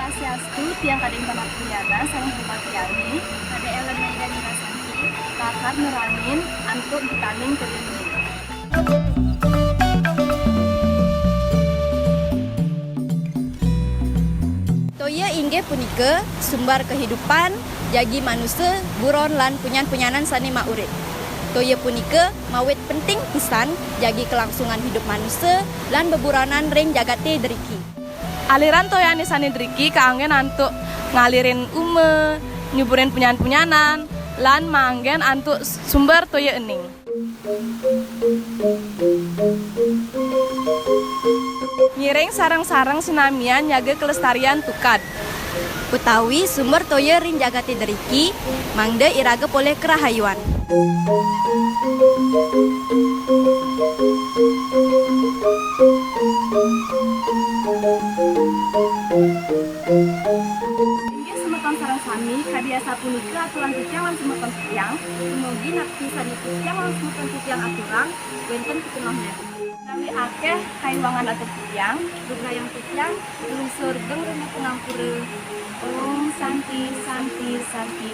Swastiastu, tiang kadang pamat punyana, sang hormat yami, ada elemen dari rasanti, kakar neramin, antuk vitamin terlindung. Toya inge punika sumber kehidupan jagi manusia buron lan punyan-punyanan sani maurit. Toya punika mawit penting pisan jagi kelangsungan hidup manusia lan beburanan ring jagate deriki. Aliran toyane sani deriki kaanggen antuk ngalirin nyuburin punyan-punyanan lan manggen antuk sumber toya ening. Nyiring sarang-sarang sinamian nyaga kelestarian tukad. Utawi sumber toya ring jagate deriki mangde iraga poleh kerahayuan. Inggih semeton sarang sami, kadiasa punika aturan titiang lan semeton titiang, umugi napti sani titiang lan semeton titiang aturang, wenten pitunohnya. Nami akeh kaiwangan atau titiang, yang titiang, lungsur geng rena pengampura. Om Santi Santi Santi.